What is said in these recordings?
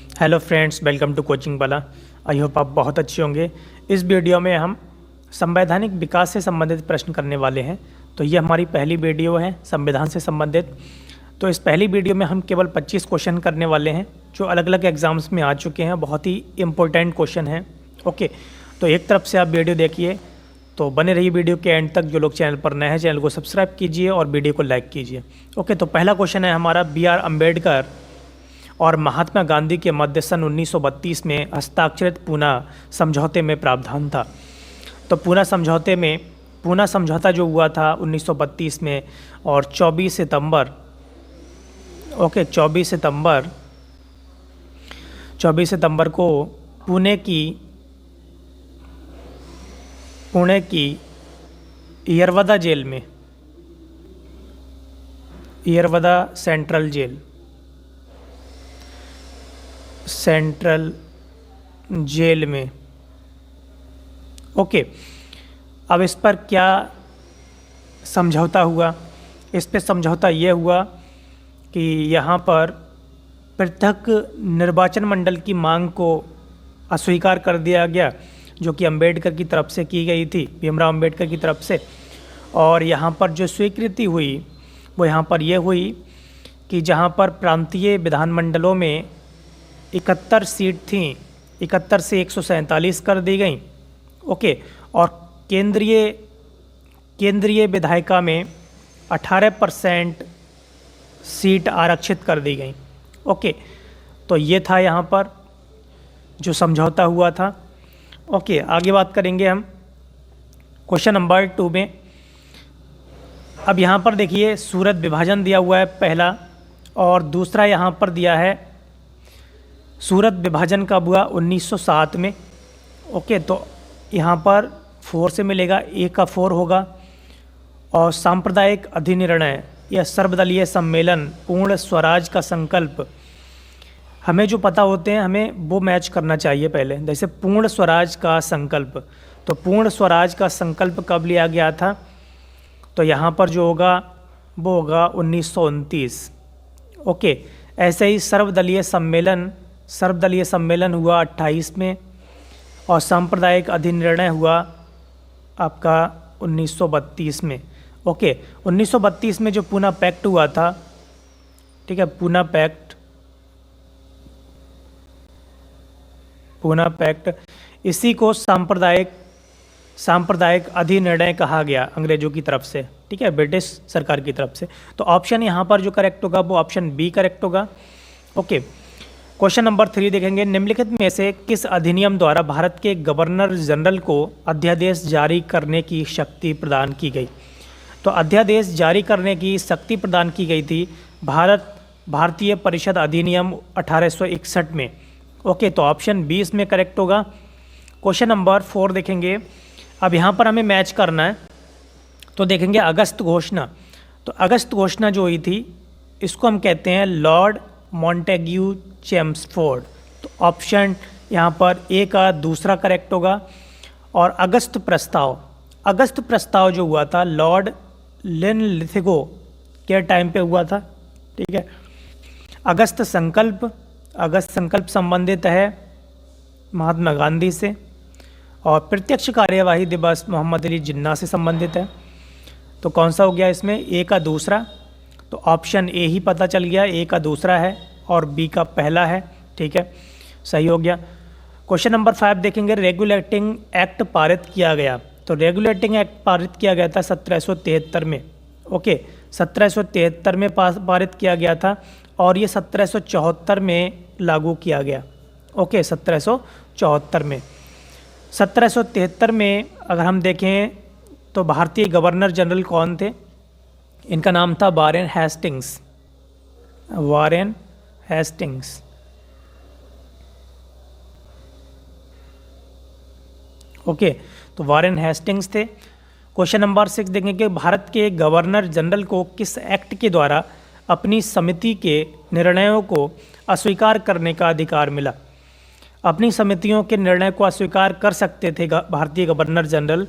Hello friends, welcome to coaching वाला। I hope आप बहुत अच्छे होंगे। इस वीडियो में हम संवैधानिक विकास से संबंधित प्रश्न करने वाले हैं। तो ये हमारी पहली वीडियो है संविधान से संबंधित। तो इस पहली वीडियो में हम केवल 25 क्वेश्चन करने वाले हैं जो अलग अलग एग्जाम्स में आ चुके हैं। बहुत ही इम्पोर्टेंट क्वेश्चन हैं। ओके, तो एक तरफ से आप वीडियो देखिए, तो बने रहिए वीडियो के एंड तक। जो लोग चैनल पर नए हैं, चैनल को सब्सक्राइब कीजिए और वीडियो को लाइक कीजिए। ओके, तो पहला क्वेश्चन है हमारा, B.R. अम्बेडकर और महात्मा गांधी के मध्य सन 1932 में हस्ताक्षरित पूना समझौते में प्रावधान था। तो पूना समझौता जो हुआ था 1932 में, और 24 सितंबर को पुणे की यरवदा जेल में, यरवदा सेंट्रल जेल में। ओके, अब इस पर क्या समझौता हुआ? इस पे समझौता ये हुआ कि यहाँ पर पृथक निर्वाचन मंडल की मांग को अस्वीकार कर दिया गया, जो कि अम्बेडकर की तरफ से की गई थी, भीमराव अम्बेडकर की तरफ से। और यहाँ पर जो स्वीकृति हुई वो यहाँ पर ये हुई कि जहाँ पर प्रांतीय विधानमंडलों में 71 सीट थीं, 71 से 147 कर दी गई। ओके, और केंद्रीय विधायिका में 18% सीट आरक्षित कर दी गई। ओके, तो ये था यहाँ पर जो समझौता हुआ था। ओके, आगे बात करेंगे हम क्वेश्चन नंबर 2 में। अब यहाँ पर देखिए, सूरत विभाजन दिया हुआ है पहला, और दूसरा यहाँ पर दिया है सूरत विभाजन कब हुआ? 1907 में। ओके, तो यहाँ पर 4 से मिलेगा, A का 4 होगा। और सांप्रदायिक अधिनिर्णय या सर्वदलीय सम्मेलन, पूर्ण स्वराज का संकल्प, हमें जो पता होते हैं हमें वो मैच करना चाहिए पहले। जैसे पूर्ण स्वराज का संकल्प, तो पूर्ण स्वराज का संकल्प कब लिया गया था? तो यहाँ पर जो होगा वो होगा 1929। ओके, ऐसे ही सर्वदलीय सम्मेलन हुआ 28 में, और सांप्रदायिक अधिनिर्णय हुआ आपका 1932 में। ओके, 1932 में जो पूना पैक्ट हुआ था, ठीक है, पूना पैक्ट, इसी को सांप्रदायिक अधिनिर्णय कहा गया अंग्रेजों की तरफ से, ठीक है, ब्रिटिश सरकार की तरफ से। तो ऑप्शन यहाँ पर जो करेक्ट होगा वो ऑप्शन बी करेक्ट होगा। ओके, क्वेश्चन नंबर 3 देखेंगे, निम्नलिखित में से किस अधिनियम द्वारा भारत के गवर्नर जनरल को अध्यादेश जारी करने की शक्ति प्रदान की गई? तो अध्यादेश जारी करने की शक्ति प्रदान की गई थी भारतीय परिषद अधिनियम 1861 में। ओके, तो ऑप्शन बी इसमें करेक्ट होगा। क्वेश्चन नंबर 4 देखेंगे। अब यहाँ पर हमें मैच करना है, तो देखेंगे अगस्त घोषणा। तो अगस्त घोषणा जो हुई थी, इसको हम कहते हैं लॉर्ड मॉन्टेग्यू चेम्सफोर्ड। तो ऑप्शन यहाँ पर ए का दूसरा करेक्ट होगा। और अगस्त प्रस्ताव जो हुआ था लॉर्ड लिनलिथिगो के टाइम पे हुआ था, ठीक है। अगस्त संकल्प संबंधित है महात्मा गांधी से, और प्रत्यक्ष कार्यवाही दिवस मोहम्मद अली जिन्ना से संबंधित है। तो कौन सा हो गया इसमें? ए का दूसरा। तो ऑप्शन ए ही पता चल गया, ए का दूसरा है और बी का पहला है, ठीक है, सही हो गया। क्वेश्चन नंबर 5 देखेंगे, रेगुलेटिंग एक्ट पारित किया गया। तो रेगुलेटिंग एक्ट पारित किया गया था 1773 में। ओके, 1773 में पारित किया गया था, और ये 1774 में लागू किया गया। ओके, 1773 में अगर हम देखें तो भारतीय गवर्नर जनरल कौन थे? इनका नाम था वारेन हेस्टिंग्स। ओके, तो वारेन हेस्टिंग्स थे। क्वेश्चन नंबर 6 देखेंगे कि भारत के गवर्नर जनरल को किस एक्ट के द्वारा अपनी समिति के निर्णयों को अस्वीकार करने का अधिकार मिला? अपनी समितियों के निर्णय को अस्वीकार कर सकते थे भारतीय गवर्नर जनरल।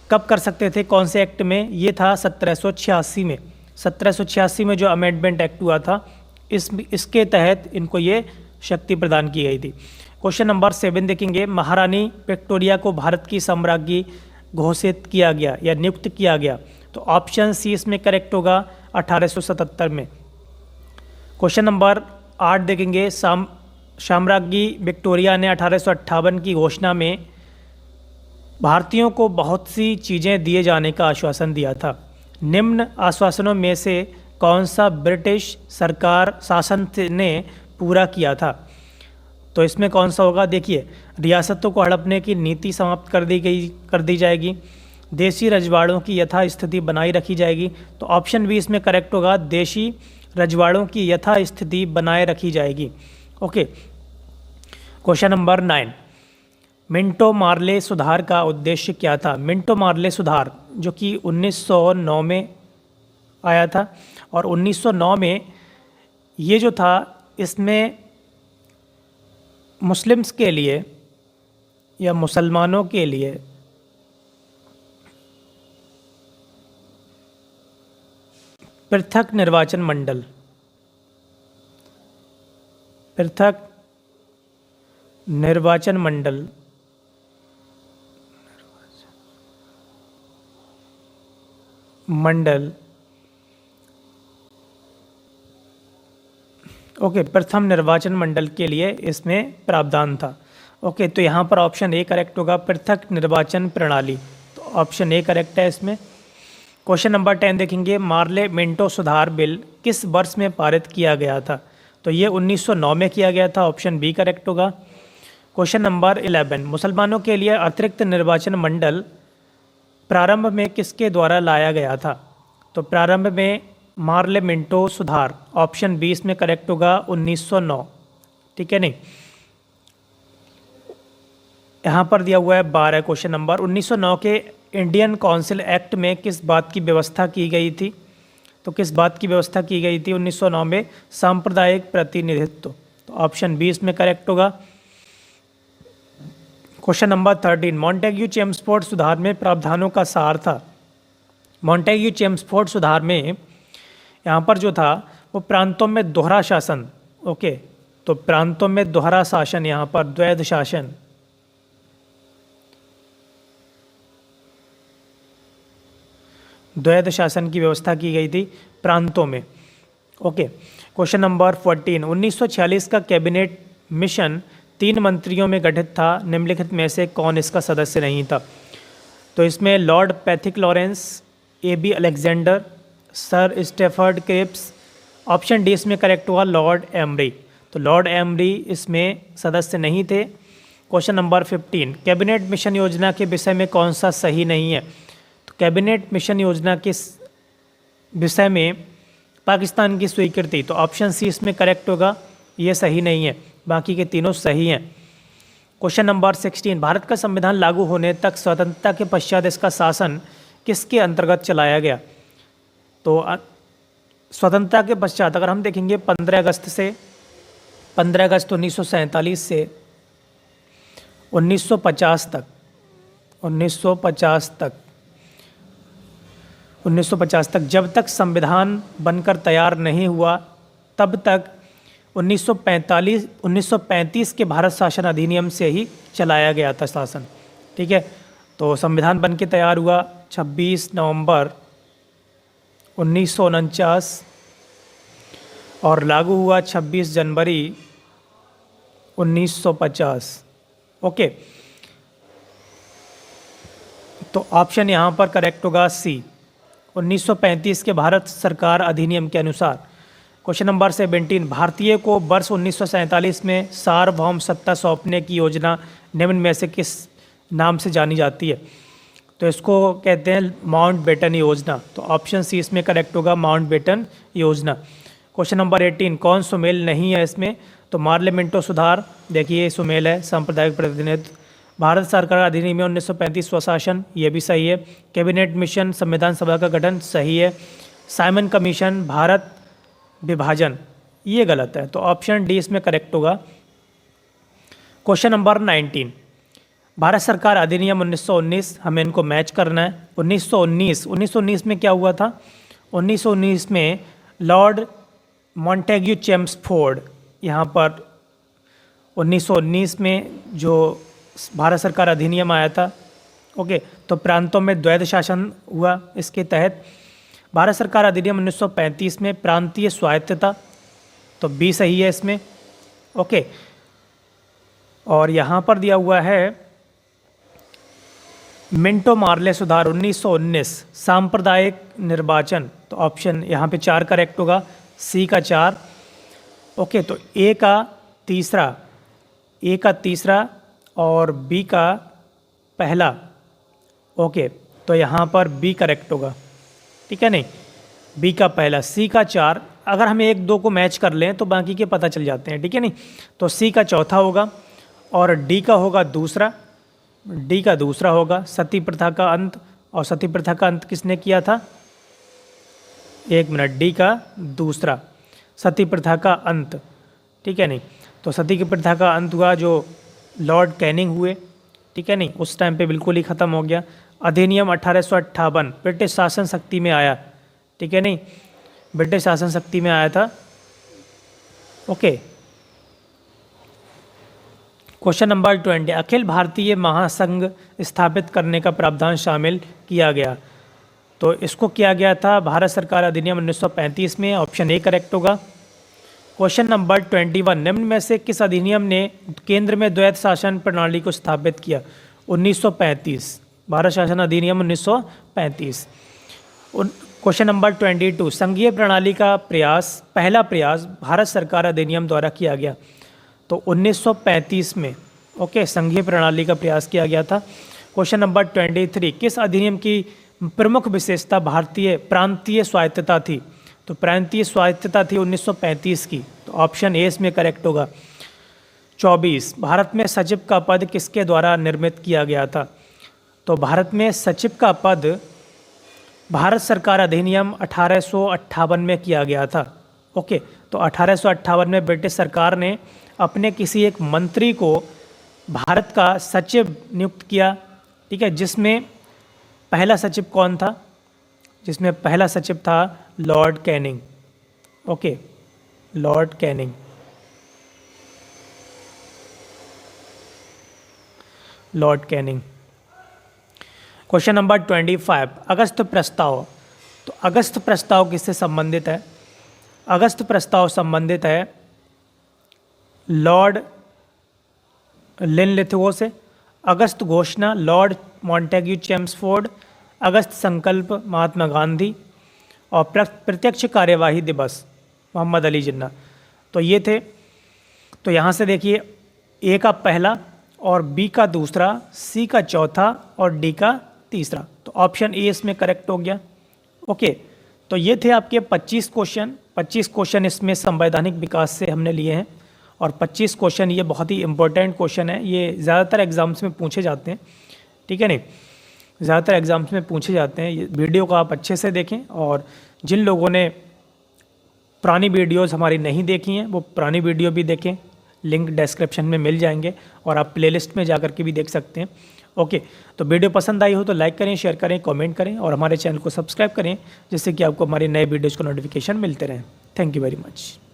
कब कर सकते थे, कौन से एक्ट में? ये था 1786 में। 1786 में जो अमेंडमेंट एक्ट हुआ था, इसके तहत इनको ये शक्ति प्रदान की गई थी। क्वेश्चन नंबर 7 देखेंगे, महारानी विक्टोरिया को भारत की सम्राज्ञी घोषित किया गया या नियुक्त किया गया। तो ऑप्शन सी इसमें करेक्ट होगा 1877 में। क्वेश्चन नंबर 8 देखेंगे, साम्राज्ञी विक्टोरिया ने 1858 की घोषणा में भारतीयों को बहुत सी चीज़ें दिए जाने का आश्वासन दिया था। निम्न आश्वासनों में से कौन सा ब्रिटिश सरकार शासन ने पूरा किया था? तो इसमें कौन सा होगा? देखिए, रियासतों को हड़पने की नीति समाप्त कर दी जाएगी, देशी रजवाड़ों की यथास्थिति बनाई रखी जाएगी। तो ऑप्शन बी इसमें करेक्ट होगा, देशी रजवाड़ों की यथास्थिति बनाए रखी जाएगी। ओके, क्वेश्चन नंबर 9, मिंटो मार्ले सुधार का उद्देश्य क्या था? मिंटो मार्ले सुधार जो कि 1909 में आया था, और 1909 में ये जो था इसमें मुस्लिम्स के लिए या मुसलमानों के लिए पृथक निर्वाचन मंडल ओके, प्रथम निर्वाचन मंडल के लिए इसमें प्रावधान था। ओके, तो यहाँ पर ऑप्शन ए करेक्ट होगा, पृथक निर्वाचन प्रणाली। तो ऑप्शन ए करेक्ट है इसमें। क्वेश्चन नंबर 10 देखेंगे, मार्ले मिंटो सुधार बिल किस वर्ष में पारित किया गया था? तो ये 1909 में किया गया था। ऑप्शन बी करेक्ट होगा। क्वेश्चन नंबर 11, मुसलमानों के लिए अतिरिक्त निर्वाचन मंडल प्रारंभ में किसके द्वारा लाया गया था? तो प्रारंभ में मार्ले मिंटो सुधार, ऑप्शन बी इसमें करेक्ट होगा 1909। ठीक है, नहीं, यहाँ पर दिया हुआ है 12 क्वेश्चन नंबर। 1909 के इंडियन काउंसिल एक्ट में किस बात की व्यवस्था की गई थी? तो किस बात की व्यवस्था की गई थी 1909 में? सांप्रदायिक प्रतिनिधित्व। तो ऑप्शन बी इसमें करेक्ट होगा। क्वेश्चन नंबर 13, मॉन्टेग्यू चेम्सफोर्ड सुधार में प्रावधानों का सार था। मॉन्टेग्यू चेम्सफोर्ड सुधार में यहाँ पर जो था वो प्रांतों में दोहरा शासन। ओके, तो प्रांतों में दोहरा शासन, यहाँ पर द्वैध शासन, द्वैध शासन की व्यवस्था की गई थी प्रांतों में। ओके, क्वेश्चन नंबर 14, 1946 का कैबिनेट मिशन 3 मंत्रियों में गठित था, निम्नलिखित में से कौन इसका सदस्य नहीं था? तो इसमें Lord Pethick Lawrence, A B. Alexander, sir Stafford Cripps. Option D इसमें करेक्ट हुआ लॉर्ड एमरी। तो लॉर्ड एमरी इसमें सदस्य नहीं थे। क्वेश्चन नंबर 15, कैबिनेट मिशन योजना के विषय में कौन सा सही नहीं है? तो कैबिनेट मिशन योजना के विषय में पाकिस्तान की स्वीकृति, तो ऑप्शन सी इसमें करेक्ट होगा, ये सही नहीं है, बाकी के तीनों सही हैं। क्वेश्चन नंबर 16, भारत का संविधान लागू होने तक स्वतंत्रता के पश्चात इसका शासन किसके अंतर्गत चलाया गया? तो स्वतंत्रता के पश्चात अगर हम देखेंगे 15 अगस्त 1947 से 1950 तक जब तक संविधान बनकर तैयार नहीं हुआ तब तक 1935 के भारत शासन अधिनियम से ही चलाया गया था शासन। ठीक है, तो संविधान बन के तैयार हुआ 26 नवंबर 1949 और लागू हुआ 26 जनवरी 1950। ओके, तो ऑप्शन यहाँ पर करेक्ट होगा सी, 1935 के भारत सरकार अधिनियम के अनुसार। क्वेश्चन नंबर 17, भारतीय को वर्ष 1947 में सार्वभौम सत्ता सौंपने की योजना निम्न में से किस नाम से जानी जाती है? तो इसको कहते हैं माउंटबेटन योजना। तो ऑप्शन सी इसमें करेक्ट होगा, माउंटबेटन योजना। क्वेश्चन नंबर 18, कौन सुमेल नहीं है इसमें? तो मार्ले मिंटो सुधार, देखिए सुमेल है, सांप्रदायिक प्रतिनिधित्व। भारत सरकार अधिनियम 1935 स्वशासन, ये भी सही है। कैबिनेट मिशन, संविधान सभा का गठन, सही है। साइमन कमीशन, भारत विभाजन, ये गलत है। तो ऑप्शन डी इसमें करेक्ट होगा। क्वेश्चन नंबर 19, भारत सरकार अधिनियम 1919, हमें इनको मैच करना है। 1919 में क्या हुआ था? 1919 में लॉर्ड मॉन्टेग्यू चेम्सफोर्ड यहाँ पर 1919 में जो भारत सरकार अधिनियम आया था, ओके, तो प्रांतों में द्वैध शासन हुआ। इसके तहत भारत सरकार अधिनियम 1935 में प्रांतीय स्वायत्तता, तो बी सही है इसमें, ओके। और यहाँ पर दिया हुआ है मिंटो मार्ले सुधार 1919 सांप्रदायिक निर्वाचन, तो ऑप्शन यहाँ पे 4 करेक्ट होगा, सी का 4, ओके। तो ए का तीसरा और बी का पहला, ओके, तो यहाँ पर बी करेक्ट होगा, ठीक है, नहीं, बी का पहला, सी का 4। अगर हम 1-2 को मैच कर लें तो बाकी के पता चल जाते हैं, ठीक है, नहीं, तो सी का चौथा होगा और डी का होगा दूसरा, डी का दूसरा होगा सती प्रथा का अंत। और सती प्रथा का अंत किसने किया था? 1 मिनट, डी का दूसरा, सती प्रथा का अंत, ठीक है, नहीं, तो सती की प्रथा का अंत हुआ जो लॉर्ड कैनिंग हुए, ठीक है, नहीं, उस टाइम पे बिल्कुल ही ख़त्म हो गया। अधिनियम 1858 ब्रिटिश शासन शक्ति में आया, ठीक है, नहीं, ब्रिटिश शासन शक्ति में आया था, okay. Question number 20, Akhil Bharatiya महासंघ स्थापित करने का प्रावधान शामिल किया गया, तो इसको किया गया था भारत सरकार अधिनियम 1935 में, ऑप्शन ए करेक्ट होगा। क्वेश्चन नंबर 21, निम्न में से किस अधिनियम ने केंद्र में द्वैध शासन प्रणाली को स्थापित किया? 1935, भारत शासन अधिनियम 1935। क्वेश्चन नंबर 22, संघीय प्रणाली का पहला प्रयास भारत सरकार अधिनियम द्वारा किया गया, तो 1935 में, ओके, संघीय प्रणाली का प्रयास किया गया था। क्वेश्चन नंबर 23, किस अधिनियम की प्रमुख विशेषता भारतीय प्रांतीय स्वायत्तता थी? तो प्रांतीय स्वायत्तता थी 1935 की, तो ऑप्शन ए इसमें करेक्ट होगा। 24, भारत में सचिव का पद किसके द्वारा निर्मित किया गया था? तो भारत में सचिव का पद भारत सरकार अधिनियम 1858 में किया गया था, ओके। तो 1858 में ब्रिटिश सरकार ने अपने किसी एक मंत्री को भारत का सचिव नियुक्त किया, ठीक है, जिसमें पहला सचिव कौन था? जिसमें पहला सचिव था Lord Canning, okay, Lord Canning. Lord Canning. Question number 25, अगस्त प्रस्ताव, तो अगस्त प्रस्ताव किससे संबंधित है? अगस्त प्रस्ताव संबंधित है लॉर्ड लिनलिथगो से, अगस्त घोषणा लॉर्ड मॉन्टेग्यू चेम्सफोर्ड, अगस्त संकल्प महात्मा गांधी और प्रत्यक्ष कार्यवाही दिवस मोहम्मद अली जिन्ना, तो ये थे। तो यहाँ से देखिए ए का पहला और बी का दूसरा, सी का चौथा और डी का तीसरा, तो ऑप्शन ए इसमें करेक्ट हो गया, ओके। तो ये थे आपके 25 क्वेश्चन। 25 क्वेश्चन इसमें संवैधानिक विकास से हमने लिए हैं और 25 क्वेश्चन ये बहुत ही इंपॉर्टेंट क्वेश्चन है, ये ज़्यादातर एग्जाम्स में पूछे जाते हैं, ठीक है, नहीं, ज़्यादातर एग्जाम्स में पूछे जाते हैं। ये वीडियो को आप अच्छे से देखें और जिन लोगों ने पुरानी वीडियोस हमारी नहीं देखी हैं वो पुरानी वीडियो भी देखें, लिंक डिस्क्रिप्शन में मिल जाएंगे और आप प्लेलिस्ट में जाकर के भी देख सकते हैं, ओके। तो वीडियो पसंद आई हो तो लाइक करें, शेयर करें, कमेंट करें और हमारे चैनल को सब्सक्राइब करें, जिससे कि आपको हमारे नए वीडियोज़ को नोटिफिकेशन मिलते रहें। Thank you very much.